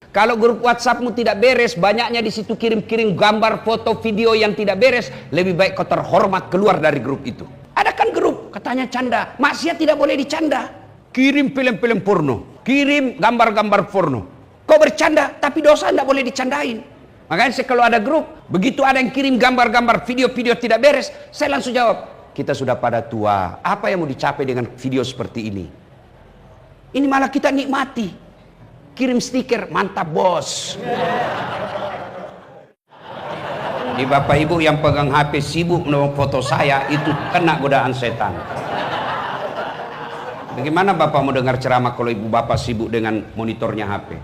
Kalau grup WhatsAppmu tidak beres, banyaknya di situ kirim-kirim gambar, foto, video yang tidak beres, lebih baik kau terhormat keluar dari grup itu. Ada kan grup katanya canda, maksiat tidak boleh dicanda. Kirim film-film porno, kirim gambar-gambar porno. Kau bercanda, tapi dosa tidak boleh dicandain. Makanya kalau ada grup, begitu ada yang kirim gambar-gambar, video-video tidak beres, saya langsung jawab, kita sudah pada tua, apa yang mau dicapai dengan video seperti ini? Ini malah kita nikmati. Kirim stiker, mantap bos. Di bapak ibu yang pegang HP sibuk menolong foto saya, itu kena godaan setan. Bagaimana bapak mau dengar ceramah kalau ibu bapak sibuk dengan monitornya HP?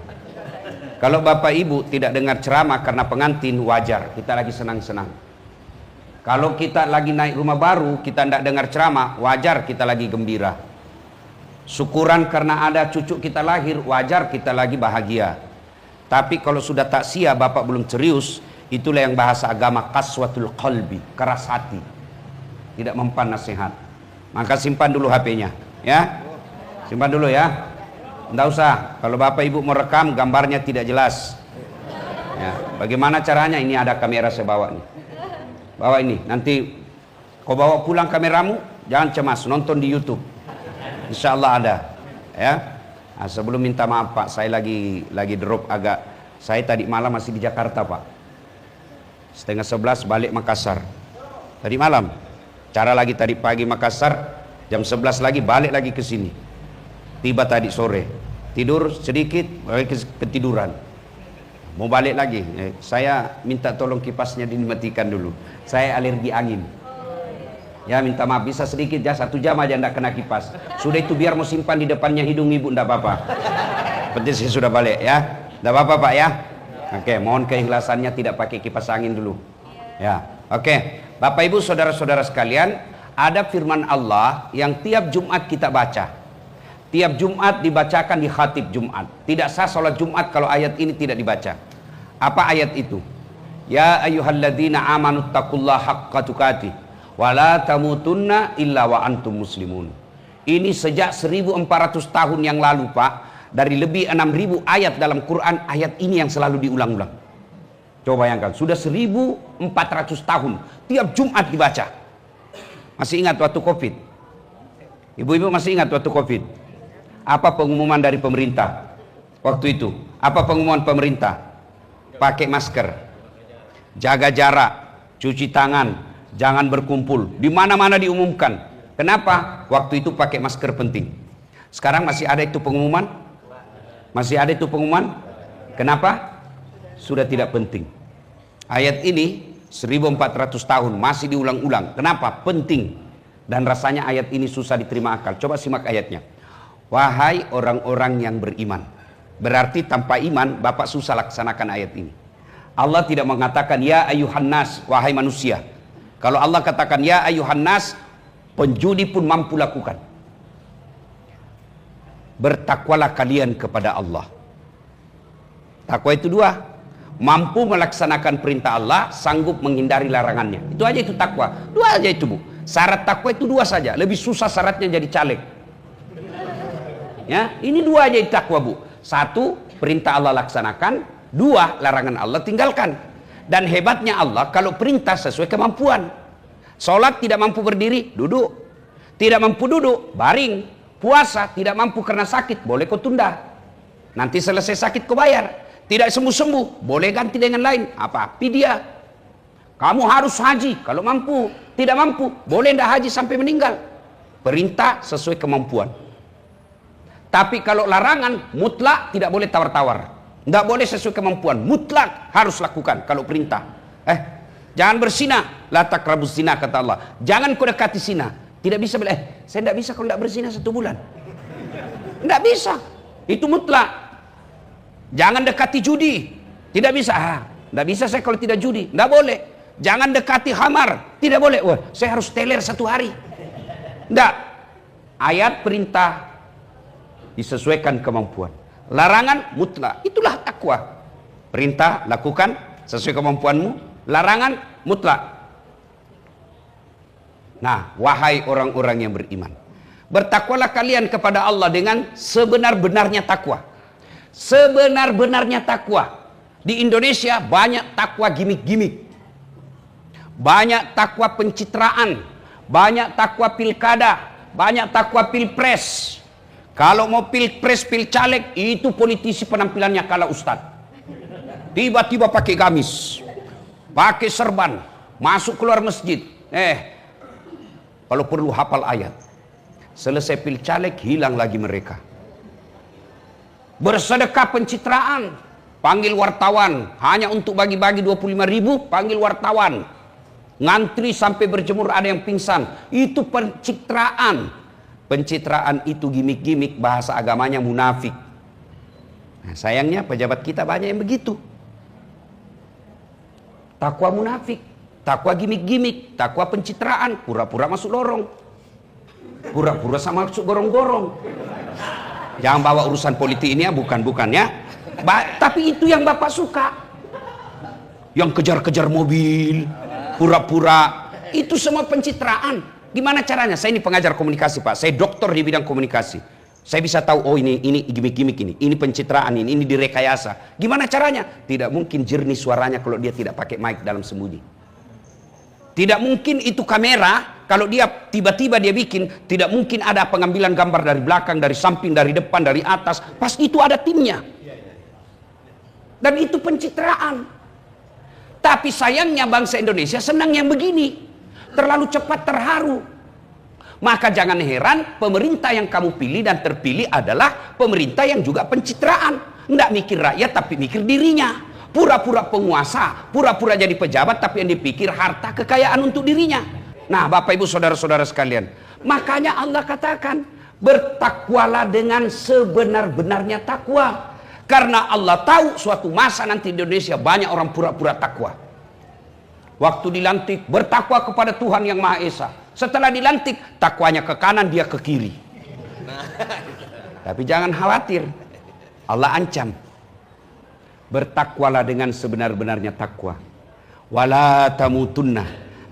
Kalau bapak ibu tidak dengar ceramah karena pengantin, wajar, kita lagi senang-senang. Kalau kita lagi naik rumah baru, kita tidak dengar ceramah, wajar, kita lagi gembira. Syukuran karena ada cucu kita lahir, wajar kita lagi bahagia. Tapi kalau sudah takziah bapak belum serius, itulah yang bahasa agama qaswatul qalbi, keras hati, tidak mempan nasihat. Maka simpan dulu HP-nya, ya, simpan dulu ya. Nggak usah, kalau bapak ibu mau rekam gambarnya tidak jelas ya, bagaimana caranya? Ini ada kamera saya bawa nih, bawa ini, nanti kau bawa pulang kameramu, jangan cemas, nonton di YouTube, insya Allah ada ya. Nah, sebelum minta maaf Pak, saya lagi drop agak, saya tadi malam masih di Jakarta Pak, 10:30 balik Makassar tadi malam, cara lagi tadi pagi Makassar, jam 11 lagi balik lagi ke sini, tiba tadi sore, tidur sedikit, ketiduran, mau balik lagi. Saya minta tolong kipasnya dimatikan dulu, saya alergi angin ya, minta maaf, bisa sedikit ya, 1 jam aja ndak kena kipas, sudah itu biar mau simpan di depannya hidung ibu ndak apa-apa, penting saya sudah balik ya, ndak apa-apa Pak ya. Oke, mohon keikhlasannya tidak pakai kipas angin dulu ya. Oke, Bapak Ibu saudara-saudara sekalian, ada firman Allah yang tiap Jumat kita baca, tiap Jumat dibacakan di khatib Jumat. Tidak sah sholat Jumat kalau ayat ini tidak dibaca. Apa ayat itu? Ya ayyuhalladzina amanu taqullaha haqqa tuqatih wala tamutunna illa wa antum muslimun. Ini sejak 1400 tahun yang lalu Pak, dari lebih 6000 ayat dalam Quran, ayat ini yang selalu diulang-ulang. Coba bayangkan, sudah 1400 tahun tiap Jumat dibaca. Masih ingat waktu Covid? Ibu-ibu masih ingat waktu Covid? Apa pengumuman dari pemerintah waktu itu? Apa pengumuman pemerintah? Pakai masker, jaga jarak, cuci tangan, jangan berkumpul. Di mana-mana diumumkan. Kenapa? Waktu itu pakai masker penting. Sekarang masih ada itu pengumuman? Masih ada itu pengumuman? Kenapa? Sudah tidak penting. Ayat ini 1400 tahun masih diulang-ulang. Kenapa? Penting. Dan rasanya ayat ini susah diterima akal. Coba simak ayatnya. Wahai orang-orang yang beriman. Berarti tanpa iman Bapak susah laksanakan ayat ini. Allah tidak mengatakan ya ayuhan nas, wahai manusia. Kalau Allah katakan ya ayuhan nas, penjudi pun mampu lakukan. Bertakwalah kalian kepada Allah. Takwa itu dua, mampu melaksanakan perintah Allah, sanggup menghindari larangannya. Itu aja itu takwa. Dua aja itu Bu. Syarat takwa itu dua saja. Lebih susah syaratnya jadi caleg. Ya, ini dua aja itu takwa Bu. Satu, perintah Allah laksanakan. Dua, larangan Allah tinggalkan. Dan hebatnya Allah, kalau perintah sesuai kemampuan. Sholat tidak mampu berdiri, duduk. Tidak mampu duduk, baring. Puasa tidak mampu karena sakit, boleh kau tunda. Nanti selesai sakit kau bayar. Tidak sembuh-sembuh, boleh ganti dengan lain. Apa? Fidyah. Kamu harus haji kalau mampu. Tidak mampu, boleh tidak haji sampai meninggal. Perintah sesuai kemampuan. Tapi kalau larangan mutlak tidak boleh tawar-tawar. Tidak boleh sesuai kemampuan, mutlak harus lakukan kalau perintah. Jangan berzina, la taqrabuz zina kata Allah. Jangan kau dekati zina. Tidak bisa bilang, saya tidak bisa kalau tidak berzina 1 bulan. Tidak bisa. Itu mutlak. Jangan dekati judi. Tidak bisa. Tidak bisa saya kalau tidak judi. Tidak boleh. Jangan dekati khamar. Tidak boleh. Wah, saya harus teler 1 hari. Tidak. Ayat perintah disesuaikan kemampuan. Larangan mutlak. Itulah takwa. Perintah lakukan sesuai kemampuanmu. Larangan mutlak. Nah, wahai orang-orang yang beriman, bertakwalah kalian kepada Allah dengan sebenar-benarnya takwa. sebenar-benarnya takwa. Di Indonesia banyak takwa gimik-gimik, banyak takwa pencitraan, banyak takwa pilkada, banyak takwa pilpres. Kalau mau pilpres, pilcaleg, itu politisi penampilannya kalah ustadz. Tiba-tiba pakai gamis, pakai serban, masuk keluar masjid. Kalau perlu hafal ayat. Selesai pilcaleg, hilang lagi mereka. Bersedekah pencitraan, panggil wartawan, hanya untuk bagi-bagi 25.000, panggil wartawan. Ngantri sampai berjemur, ada yang pingsan. Itu pencitraan. Pencitraan itu gimik-gimik, bahasa agamanya munafik. Nah, sayangnya pejabat kita banyak yang begitu. Takwa munafik, takwa gimik-gimik, takwa pencitraan, pura-pura masuk lorong, pura-pura sama masuk gorong-gorong. Jangan bawa urusan politik ini ya, bukan ya. Tapi itu yang Bapak suka. Yang kejar-kejar mobil, pura-pura, itu semua pencitraan. Gimana caranya? Saya ini pengajar komunikasi, Pak. Saya doktor di bidang komunikasi. Saya bisa tahu, oh ini gimik-gimik ini pencitraan ini direkayasa. Gimana caranya? Tidak mungkin jernih suaranya kalau dia tidak pakai mic dalam sembunyi. Tidak mungkin itu kamera, kalau dia tiba-tiba dia bikin, tidak mungkin ada pengambilan gambar dari belakang, dari samping, dari depan, dari atas. Pasti itu ada timnya. Dan itu pencitraan. Tapi sayangnya bangsa Indonesia senang yang begini. Terlalu cepat terharu. Maka jangan heran pemerintah yang kamu pilih dan terpilih adalah pemerintah yang juga pencitraan. Tidak mikir rakyat tapi mikir dirinya. Pura-pura penguasa, pura-pura jadi pejabat tapi yang dipikir harta kekayaan untuk dirinya. Nah, Bapak Ibu saudara-saudara sekalian, makanya Allah katakan bertakwalah dengan sebenar-benarnya takwa. Karena Allah tahu suatu masa nanti di Indonesia banyak orang pura-pura takwa. Waktu dilantik bertakwa kepada Tuhan yang Maha Esa. Setelah dilantik takwanya ke kanan, dia ke kiri. Tapi jangan khawatir, Allah ancam. Bertakwalah dengan sebenar-benarnya takwa. Wala tamutunna,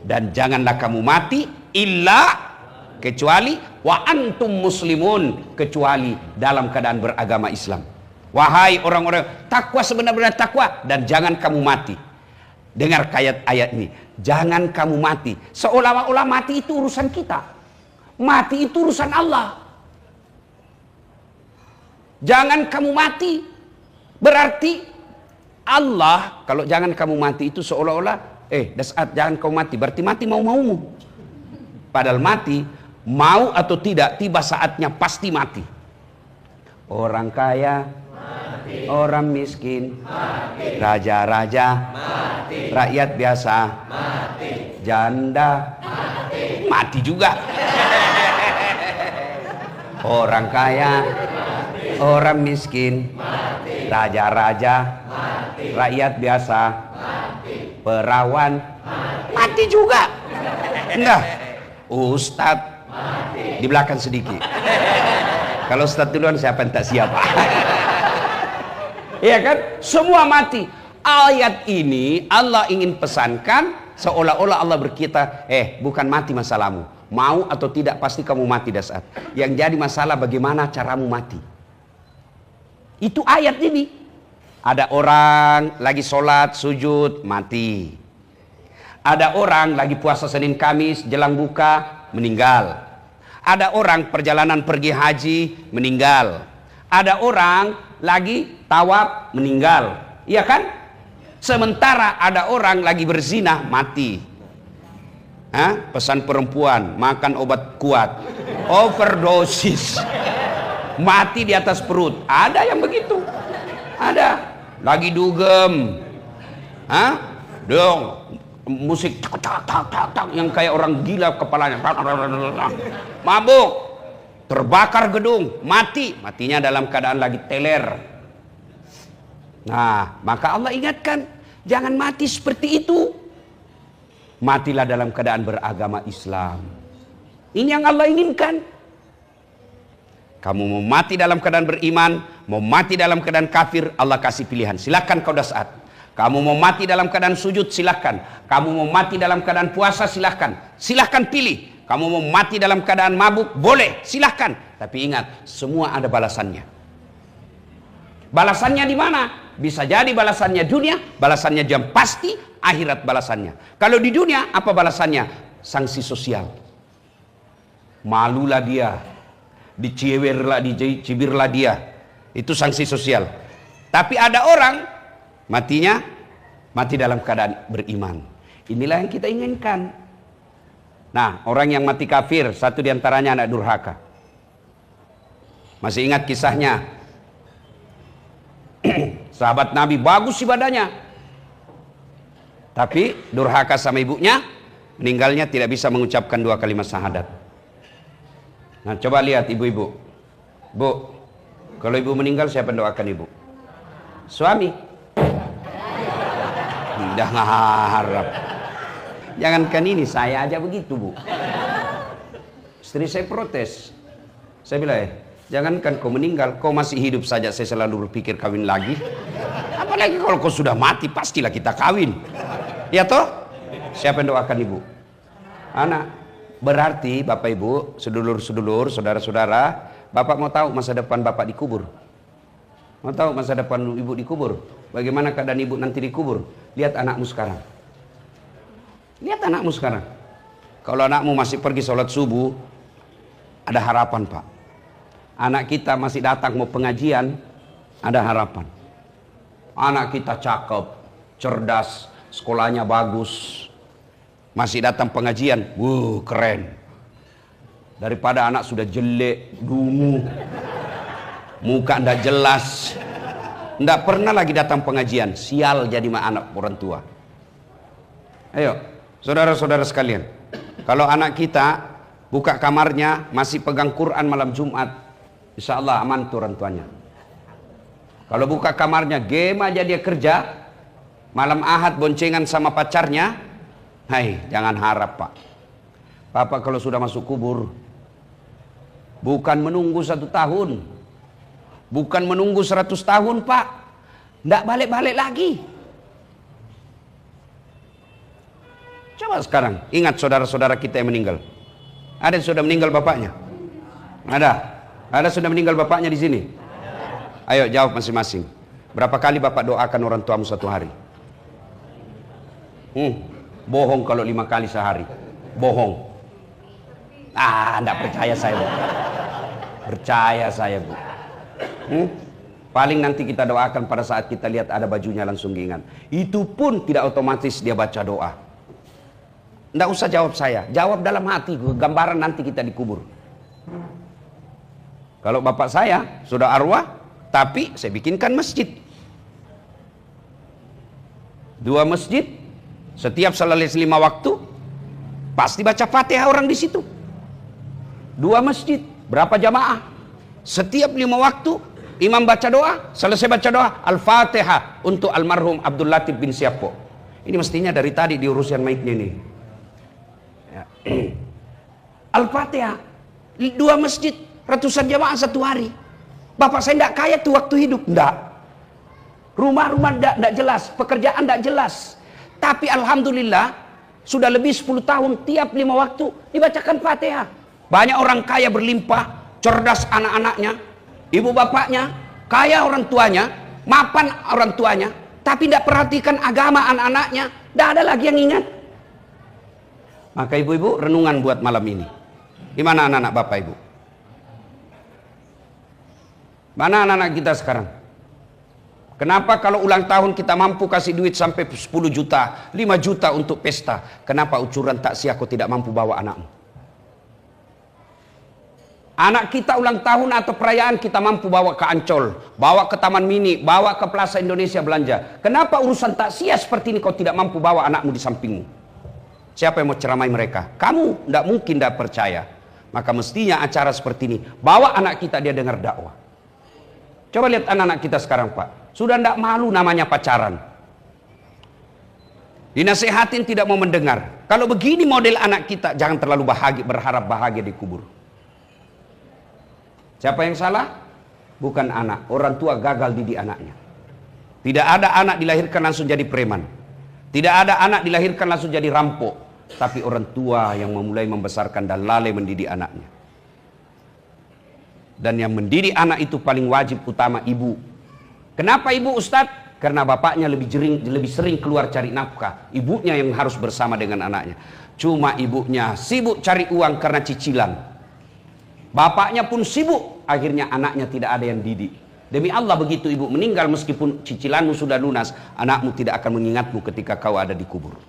dan janganlah kamu mati illa kecuali wa antum muslimun, kecuali dalam keadaan beragama Islam. Wahai orang-orang, takwa sebenar-benar takwa, dan jangan kamu mati. Dengar ayat ini, jangan kamu mati. Seolah-olah mati itu urusan kita. Mati itu urusan Allah. Jangan kamu mati. Berarti Allah, kalau jangan kamu mati itu seolah-olah, dasar jangan kamu mati. Berarti mati mau-maumu. Padahal mati, mau atau tidak, tiba saatnya pasti mati. Orang kaya, mati. Orang miskin, mati. Raja-raja, mati. Rakyat biasa, mati. Janda, mati juga. Orang kaya, mati. Orang miskin, mati. Raja-raja, mati. Rakyat biasa, mati. Perawan, mati juga. Enggak, Ustadz mati. Di belakang sedikit. Kalau Ustadz duluan siapa yang tak siap? Iya kan? Semua mati. Ayat ini Allah ingin pesankan seolah-olah Allah berkata, bukan mati masalahmu. Mau atau tidak pasti kamu mati dah saat. Yang jadi masalah bagaimana caramu mati. Itu ayat ini. Ada orang lagi sholat, sujud, mati. Ada orang lagi puasa Senin Kamis, jelang buka, meninggal. Ada orang perjalanan pergi haji, meninggal. Ada orang lagi tawaf, meninggal. Iya kan? Sementara ada orang lagi berzina, mati. Pesan perempuan, makan obat kuat, overdosis, mati di atas perut. Ada yang begitu. Ada. Lagi dugem. Dong. Musik tak yang kayak orang gila kepalanya, mabuk, terbakar gedung, matinya dalam keadaan lagi teler. Nah, maka Allah ingatkan, jangan mati seperti itu. Matilah dalam keadaan beragama Islam. Ini yang Allah inginkan. Kamu mau mati dalam keadaan beriman, mau mati dalam keadaan kafir, Allah kasih pilihan. Silakan kau dah saat. Kamu mau mati dalam keadaan sujud, silahkan. Kamu mau mati dalam keadaan puasa, silahkan. Silahkan pilih. Kamu mau mati dalam keadaan mabuk, boleh, silahkan. Tapi ingat, semua ada balasannya. Balasannya di mana? Bisa jadi balasannya dunia, balasannya jam pasti, akhirat balasannya. Kalau di dunia, apa balasannya? Sanksi sosial. Malulah dia, dicibirlah dia. Itu sanksi sosial. Tapi ada orang, matinya, mati dalam keadaan beriman. Inilah yang kita inginkan. Nah, orang yang mati kafir, satu diantaranya anak durhaka. Masih ingat kisahnya? Sahabat Nabi bagus ibadahnya, tapi durhaka sama ibunya, meninggalnya tidak bisa mengucapkan 2 kalimat syahadat. Nah, coba lihat ibu-ibu. Bu, kalau ibu meninggal siapa yang doakan ibu? Suami. Tidak ngarap. Jangankan ini, saya aja begitu, Bu. Istri saya protes. Saya bilang, jangankan kau meninggal, kau masih hidup saja saya selalu berpikir kawin lagi. Apalagi kalau kau sudah mati, pastilah kita kawin. Ya toh? Siapa yang doakan ibu? Anak. Berarti Bapak Ibu, sedulur-sedulur, saudara-saudara, Bapak mau tahu masa depan Bapak dikubur? Mau tahu masa depan ibu dikubur? Bagaimana keadaan ibu nanti dikubur? Lihat anakmu sekarang. Lihat anakmu sekarang. Kalau anakmu masih pergi sholat subuh, ada harapan, Pak. Anak kita masih datang mau pengajian, ada harapan. Anak kita cakep, cerdas, sekolahnya bagus, masih datang pengajian, keren. Daripada anak sudah jelek, dungu, muka ndak jelas, ndak pernah lagi datang pengajian, sial jadi anak orang tua. Ayo, saudara-saudara sekalian, kalau anak kita buka kamarnya masih pegang Quran malam Jumat, insya Allah aman tuh orang tuanya. Kalau buka kamarnya game aja dia kerja, malam Ahad boncengan sama pacarnya, hai, jangan harap, Pak. Bapak kalau sudah masuk kubur, bukan menunggu 1 tahun, bukan menunggu 100 tahun, Pak. Nggak balik-balik lagi. Coba sekarang, ingat saudara-saudara kita yang meninggal. Ada yang sudah meninggal bapaknya? Ada? Ada sudah meninggal bapaknya di sini? Ayo jawab masing-masing. Berapa kali Bapak doakan orang tuamu 1 hari? Bohong kalau 5 kali sehari. Bohong. Enggak percaya saya, Bu. Percaya saya, Bu. Paling nanti kita doakan pada saat kita lihat ada bajunya langsung diingat. Itu pun tidak otomatis dia baca doa. Nggak usah jawab saya, jawab dalam hati, gambaran nanti kita dikubur. Kalau bapak saya sudah arwah, tapi saya bikinkan masjid. 2 masjid, setiap salat 5 waktu, pasti baca Fatihah orang di situ. 2 masjid, berapa jamaah? Setiap 5 waktu, imam baca doa, selesai baca doa, Al-Fatihah untuk almarhum Abdul Latif bin Siapo. Ini mestinya dari tadi diurusan mic-nya nih. Al-Fatihah 2 masjid, ratusan jamaah 1 hari. Bapak saya tidak kaya tuh waktu hidup, tidak. Rumah-rumah tidak jelas, pekerjaan tidak jelas. Tapi alhamdulillah sudah lebih 10 tahun tiap 5 waktu dibacakan Fatihah. Banyak orang kaya berlimpah, cerdas anak-anaknya, ibu bapaknya, kaya orang tuanya, mapan orang tuanya, tapi tidak perhatikan agama anak-anaknya, tidak ada lagi yang ingat. Maka ibu-ibu renungan buat malam ini. Gimana anak-anak bapak ibu? Mana anak-anak kita sekarang? Kenapa kalau ulang tahun kita mampu kasih duit sampai 10 juta, 5 juta untuk pesta? Kenapa ucuran taksiah kau tidak mampu bawa anakmu? Anak kita ulang tahun atau perayaan kita mampu bawa ke Ancol, bawa ke Taman Mini, bawa ke Plaza Indonesia belanja. Kenapa urusan taksiah seperti ini kau tidak mampu bawa anakmu di sampingmu? Siapa yang mau ceramai mereka? Kamu tidak mungkin tidak percaya. Maka mestinya acara seperti ini, bawa anak kita dia dengar dakwah. Coba lihat anak-anak kita sekarang, Pak. Sudah tidak malu namanya pacaran. Dinasehatin tidak mau mendengar. Kalau begini model anak kita, jangan terlalu berharap bahagia di kubur. Siapa yang salah? Bukan anak. Orang tua gagal didik anaknya. Tidak ada anak dilahirkan langsung jadi preman. Tidak ada anak dilahirkan langsung jadi rampok. Tapi orang tua yang memulai membesarkan dan lalai mendidik anaknya. Dan yang mendidik anak itu paling wajib utama ibu. Kenapa ibu Ustadz? Karena bapaknya lebih sering keluar cari nafkah. Ibunya yang harus bersama dengan anaknya. Cuma ibunya sibuk cari uang karena cicilan. Bapaknya pun sibuk. Akhirnya anaknya tidak ada yang didik. Demi Allah begitu ibu meninggal, meskipun cicilanmu sudah lunas, anakmu tidak akan mengingatmu ketika kau ada di kubur.